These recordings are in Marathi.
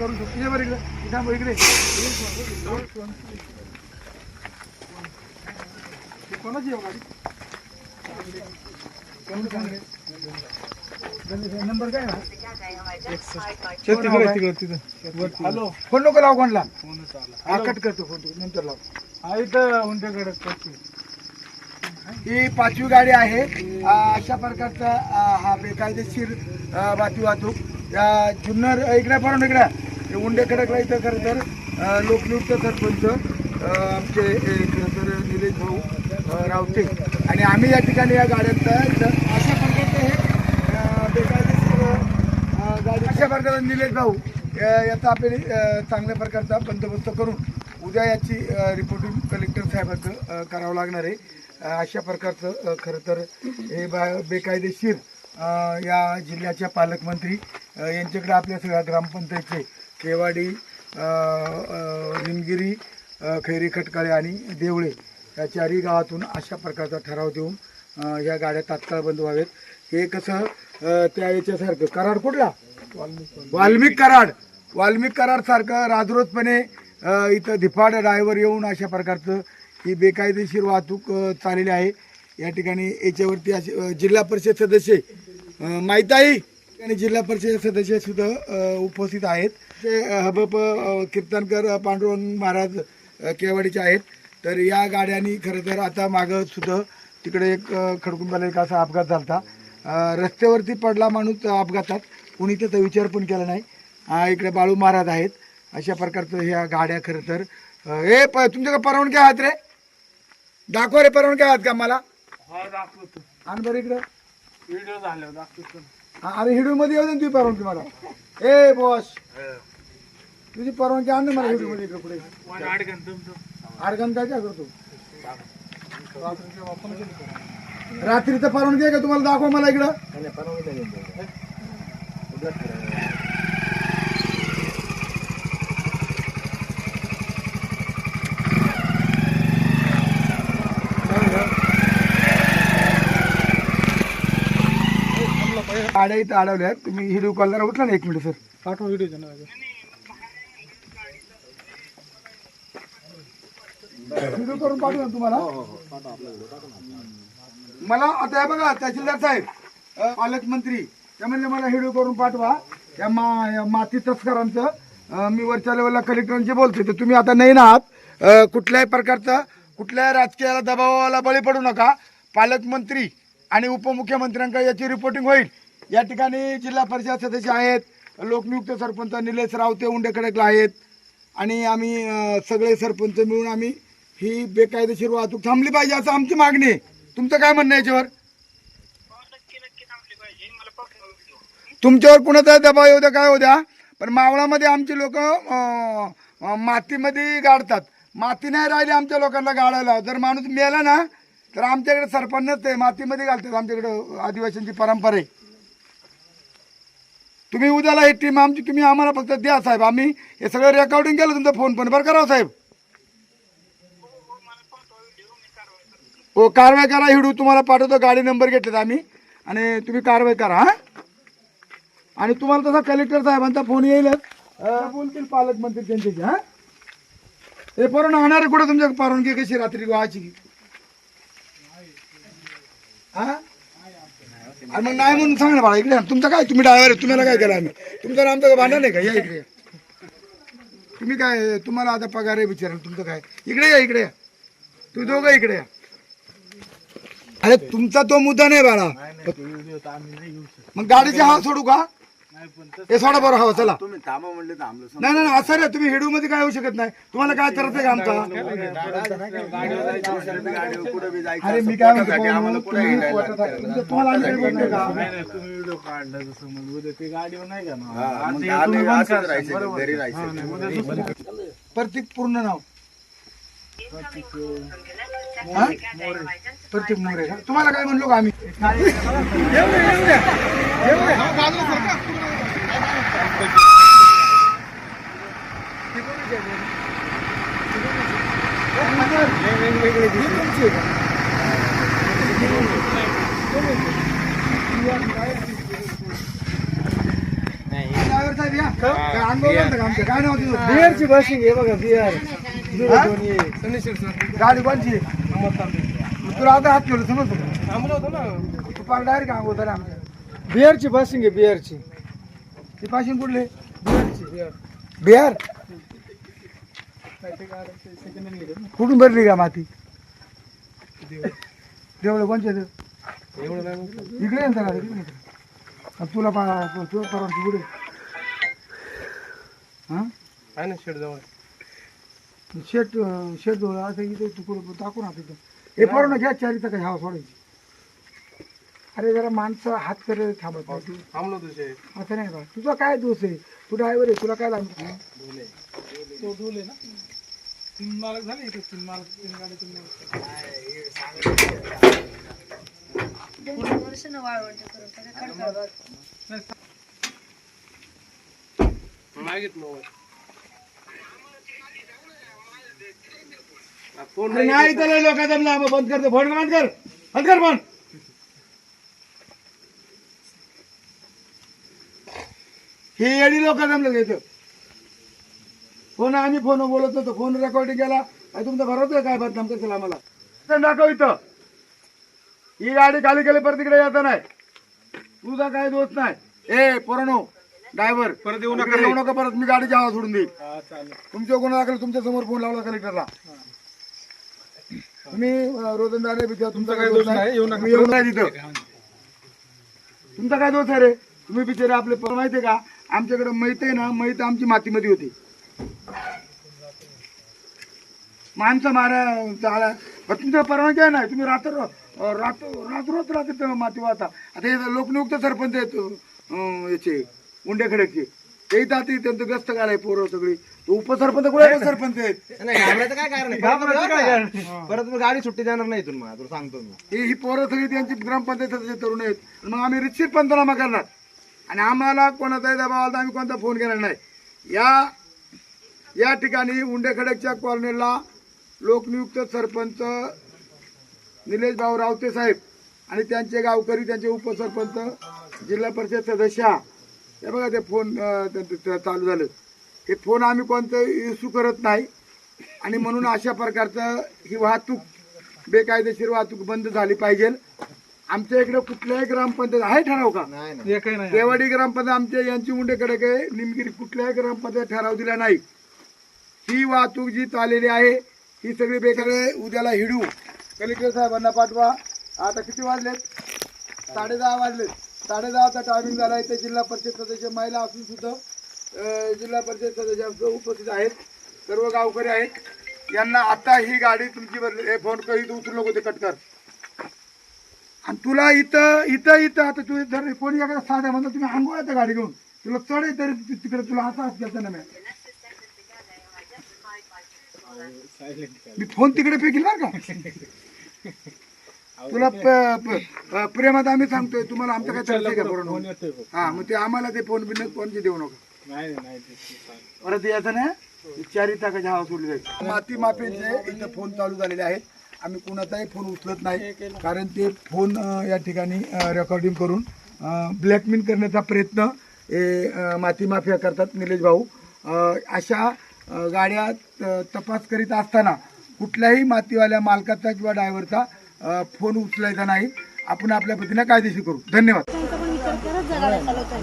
करू शकतो. ये बरं इकडे इकडे कोणाची आहे गाडी? नंबर काय हॅलो फोन नको लाव कोणला कट करतो फोन नंतर लाव. हा इथं उंटेकडे ही 5वी गाडी आहे. अशा प्रकारचा हा बेकायदेशीर वाहतूक या जुन्नर इकडे पाहून इकडे उंडे खडकला इथं खरं तर लोकनियुक्त सरपंच आमचे खरं तर निलेश भाऊ रावते आणि आम्ही या ठिकाणी या गाड्यांचा अशा प्रकारचे हे बेकायदेशीर गाडी अशा प्रकारचा निलेश भाऊ याचा आपण चांगल्या प्रकारचा बंदोबस्त करून उद्या याची रिपोर्टिंग कलेक्टर साहेबांचं करावं लागणार आहे. अशा प्रकारचं खरं तर हे बेकायदेशीर या जिल्ह्याच्या पालकमंत्री यांच्याकडे आपल्या सगळ्या ग्रामपंचायतचे केवाडी निमगिरी खैरी खटकाळे आणि देवळे या 4ही गावातून अशा प्रकारचा ठराव देऊन या गाड्या तात्काळ बंद व्हावेत. हे कसं त्या याच्यासारखं कराड कुठला वाल्मिक कराड सारखं राजरोजपणे इथं धिपाड ड्रायव्हर येऊन अशा प्रकारचं ही बेकायदेशीर वाहतूक चाललेली आहे. या ठिकाणी याच्यावरती असे जिल्हा परिषद सदस्य माहिताई आणि जिल्हा परिषद सदस्य सुद्धा उपस्थित आहेत. ते हबप कीर्तनकर पांडुरंग महाराज केवाडीचे आहेत. तर या गाड्यांनी खरं तर आता मागं सुद्धा तिकडे एक खडकुंबाला एक असा अपघात झाला. रस्त्यावरती पडला माणूस अपघातात, कुणी त्याचा विचार पण केला नाही. इकडे बाळू महाराज आहेत. अशा प्रकारचं ह्या गाड्या खरं तर तुमच्याकडे परवानगी आहात रे? दाखवा रे परवानगी आहात का मला? दाखवतो आणि बरं इकडे व्हिडिओ झाल्यावर दाखवतो. अरे व्हिडिओ मध्ये येऊ दे तुझी परवानगी मला. ए बॉस तुझी परवानगी आण ना मला व्हिडिओ मध्ये. इकडे पुढे अडगण काय करतो रात्रीचं परवानगी आहे का तुम्हाला? दाखवा मला इकडं. गाड्या इथं अडवल्या. तुम्ही व्हिडिओ कॉल जरा उठला ना, 1 मिनिट सर पाठवा व्हिडिओ. व्हिडिओ करून पाठवू ना तुम्हाला. मला आता हे बघा तहसीलदार साहेब पालकमंत्री त्या म्हणजे मला व्हिडिओ करून पाठवा या माती तस्करांचं. मी वरच्या लेवलला कलेक्टरांशी बोलतोय. तर तुम्ही आता नाही ना आहात. कुठल्याही प्रकारचा कुठल्याही राजकीयाला दबावाला बळी पडू नका. पालकमंत्री आणि उपमुख्यमंत्र्यांकडे याची रिपोर्टिंग होईल. या ठिकाणी जिल्हा परिषद सदस्य आहेत, लोकनियुक्त सरपंच निलेश रावते उंडेखडकला आहेत आणि आम्ही सगळे सरपंच मिळून आम्ही ही बेकायदेशीर वाहतूक थांबली पाहिजे असं आमची मागणी आहे. तुमचं काय म्हणणं आहे याच्यावर? तुमच्यावर कुणाचा दबाव येऊ द्या काय होऊ द्या, पण मावळामध्ये आमची लोक मातीमध्ये गाडतात. माती नाही राहिली आमच्या लोकांना गाडायला. जर माणूस मेला ना तर आमच्याकडे सरपंच ते मातीमध्ये घालतात. आमच्याकडे आदिवासींची परंपरा आहे. तुम्ही उद्याला ही टीम आमची तुम्ही आम्हाला फक्त द्या साहेब. आम्ही हे सगळं रेकॉर्डिंग केलं तुमचा फोन पण बरं करा साहेब. हो कारवाई करा. व्हिडिओ तुम्हाला पाठवतो. गाडी नंबर घेतलेत आम्ही आणि तुम्ही कारवाई करा. हां आणि तुम्हाला तसा कलेक्टर साहेबांचा फोन येईलच. बोलतील पालकमंत्री त्यांच्याशी. हां हे परवाना होणार कुठं तुमच्या परवानगी कशी रात्री व्हायची? हां आणि मग नाही म्हणून सांग ना बाळा. इकडे तुमचं काय? तुम्ही ड्रायव्हर आहे. तुम्हाला काय केलं आम्ही? तुमचं आमचं काय भांडण नाही का? या इकडे. तुम्ही काय तुम्हाला आता पगार आहे विचारा. तुमचं काय? इकडे या इकडे या. तुम्ही दोघं इकडे या. अरे तुमचा तो मुद्दा नाही बाळा. मग गाडीची हवा सोडू का? हे सोडा बरं हवा. चला नाही नाही असं रे. तुम्ही हेडू मध्ये काय होऊ शकत नाही. तुम्हाला काय करायचं का आमचा? अरे मी काय म्हणतो तुम्हाला प्रत्येक पूर्ण नाव प्रत्येक मोरे. तुम्हाला काय म्हणलो का आम्ही? ड्रायव्हर साहेब या आंदोलन आमचं काय नाव तुझं? बिअरची बसिंग आहे बघा बिअर हा? सनीशीर सर गाडी कोणची तुला आता हात ठेवलं समजतो का? थांबलो होतो ना तू पार डायरेक्ट अंग होता आमच्या बिअरची बसिंग आहे बिअरची ते पाशिंग कुठले बिअरची बिअर बिहार कुठून भरली का माती देवळ कोणचे ते? एवढं नाही म्हणतो. इकडे येणार का? इकडे येणार. आणि तुला तुला परवानगी कुठे हा आहे ना शेड जवळ शेट शेट जवळ असं इथे तुकडं टाकून आता तिथं हे परवाना घ्या चारी तर काय हवा सोडायची अरे जरा माणसं हात करे थांबत नाही तू थांबलो तुझे असं नाही का तुझा काय दोष आहे तू ड्रायव्हर आहे तुला काय लागलं तो ढोले ना 3 मालक झाले इथे 3 मालक 3 गाडी 3 मालक वर्ष वाळवंट मागित फोन अरे नाही तर लोक जमला बंद करतो फोन बंद कर बंद कर फोन हे येडी लोक जमलं घ्यायचं फोन आम्ही फोन बोलत होतो फोन रेकॉर्डिंग केला तुमचा भरोसा काय बदनाम कशाला आम्हाला तर दाखव इथं ही गाडी खाली केली परत तिकडे येता नाही तुझा काय दोष नाही ए पोरानो ड्रायव्हर परत येऊ येऊ नका परत मी गाडीची हवा सोडून देईल चालेल तुमच्या गुन्हा दाखल तुमच्या समोर फोन लावला कलेक्टरला तुम्ही रोजंदारी बिचार तुमचा काय दोष नाही येऊ नका. तुम्ही येऊ नाही तिथं तुमचा काय दोष आहे रे तुम्ही बिचारे आपले माहिती आहे का आमच्याकडे मैत आहे ना मैत आमची मातीमध्ये होती माणसं मारा चाला तुमच्या परवानगी आहे ना तुम्ही रात्र रात्री माती वाहता आता हे लोकनियुक्त सरपंच आहेत याचे उंडेखड्याचे ते येतात त्यांचं गस्त घालाय पोरं सगळी तो उपसरपंच कुठे सरपंच आहेत नाही घाबरायचं काय कारण आहे? घाबरायचं काय कारण आहे? परत मग गाडी सुट्टी देणार नाही इथून मग तुला सांगतो मी ही पोरं सगळी त्यांची ग्रामपंचायत सदस्य तरुण आहेत मग आम्ही रितशीर पंचनामा करणार आणि आम्हाला कोणाचाही दबाव आला तर आम्ही कोणता फोन घेणार नाही या ठिकाणी उंडेखडकच्या कॉलनीला लोकनियुक्त सरपंच निलेश भाऊ रावते साहेब आणि त्यांचे गावकरी त्यांचे उपसरपंच जिल्हा परिषद सदस्य हे बघा ते फोन चालू झालं हे फोन आम्ही कोणतं इश्यू करत नाही आणि म्हणून अशा प्रकारचं ही वाहतूक बेकायदेशीर वाहतूक बंद झाली पाहिजे आमच्या इकडे कुठल्याही ग्रामपंचायत आहे ठराव का हे काही नाही देवाडी ग्रामपंचायत आमच्या यांची मुंडेकडे काय निमगिरी कुठल्याही ग्रामपंचायत ठराव दिला नाही ही वाहतूक जी चाललेली आहे ही सगळी बेकार उद्याला हिडू कलेक्टर साहेबांना पाठवा आता किती वाजलेत 10:30 वाजलेत 10:30चा टायमिंग झाला आहे ते जिल्हा परिषद सदस्य महिला असून सुद्धा जिल्हा परिषद सदस्य उपस्थित आहेत सर्व गावकरी आहेत यांना आता ही गाडी तुमची भरली हे फोन कधी उचलू नको ते कट कर आणि तुला इथं आता तू जर कोणी एखादा साध्या म्हणतो तुम्ही आंघोळ येतं गाडी घेऊन तुला चढ आहे तरी तिकडे तुला असा घ्यायचा ना मी फोन तिकडे फेकील बरं का तुला प्रेमात आम्ही सांगतोय तुम्हाला आमचं काय चालतंय का बरोबर हा मग ते आम्हाला ते फोन बिन फोनचे देऊ नका नाही परत यायचं ना 4 टाकाच्या हवा सोडली जाईल माती माफीचे इथं फोन चालू झालेले आहेत आम्ही कुणाचाही फोन उचलत नाही कारण ते फोन या ठिकाणी रेकॉर्डिंग करून ब्लॅकमेल करण्याचा प्रयत्न हे माती माफिया करतात निलेश भाऊ अशा गाड्या तपास करीत असताना कुठल्याही मातीवाल्या मालकाचा किंवा ड्रायव्हरचा फोन उचलायचा नाही आपण आपल्या पद्धतीने कायदेशीर करू धन्यवाद त्यांचा पण विचार करत जा गाड्या चालवताना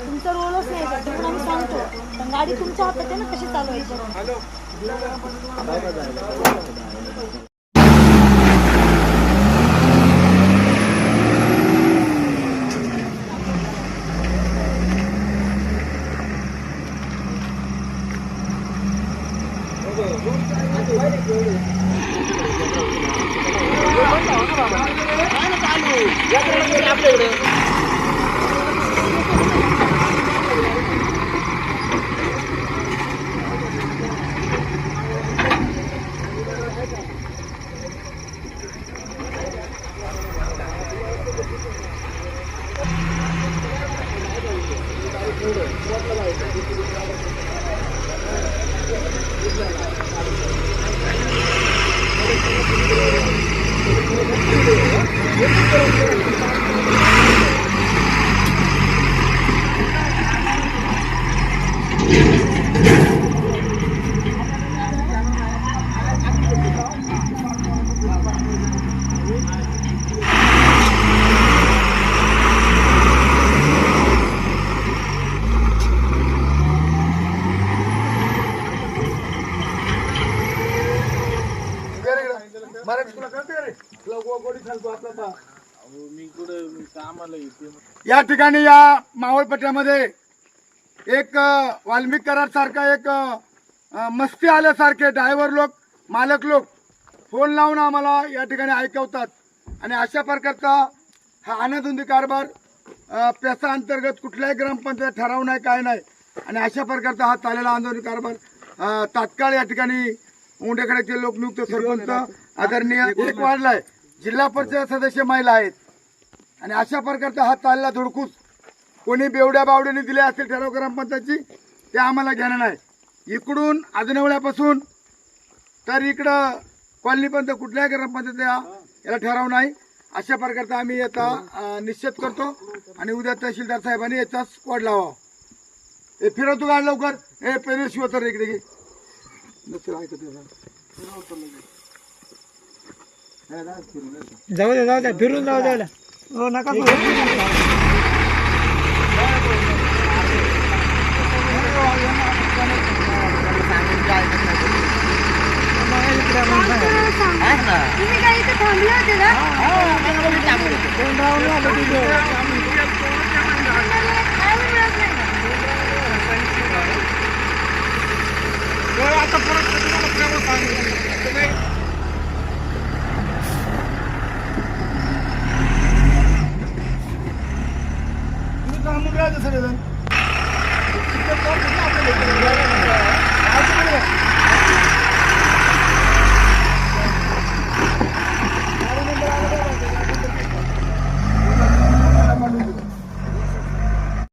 तुमचा रोलच नाही का ते पण आम्ही सांगतो पण गाडी तुमच्या हातात आहे ना कशी चालवायची मी कुठे कामाला येते. या ठिकाणी या मावळपट्ट्यामध्ये एक वाल्मिक करार सारखा एक मस्ती आल्यासारखे ड्रायव्हर लोक मालक लोक फोन लावून आम्हाला या ठिकाणी ऐकवतात आणि अशा प्रकारचा हा अनाधुंदी कारभार पेसा अंतर्गत कुठल्याही ग्रामपंचायत ठराव नाही काय नाही आणि अशा प्रकारचा हा चाललेला आंदोलन कारभार तात्काळ या ठिकाणी उंडेकड्याचे लोकनियुक्त सरपंच आदरणीय एक वाढलाय, जिल्हा परिषद सदस्य महिला आहेत आणि अशा प्रकारचा हा चालला धुडकूस कोणी बेवड्या बावड्याने दिले असतील ठराव ग्रामपंचायतची ते आम्हाला घेणं नाही. इकडून आजनवळ्यापासून तर इकडं कॉलनीपर्यंत कुठल्याही ग्रामपंचायत याला ठराव नाही. अशा प्रकारचा आम्ही याचा निश्चित करतो आणि उद्या तहसीलदार साहेबांनी याचा स्पॉट लावा. हे फिरवतो का लवकर, हे पहिले शिवतर इकडे घे नसेल ऐकत जाऊ द्या फिरून जाऊ द्या. हो नका तुम्ही काय इथे थांबले होते ना? काय मिळत नाही. आता परत सगळेजण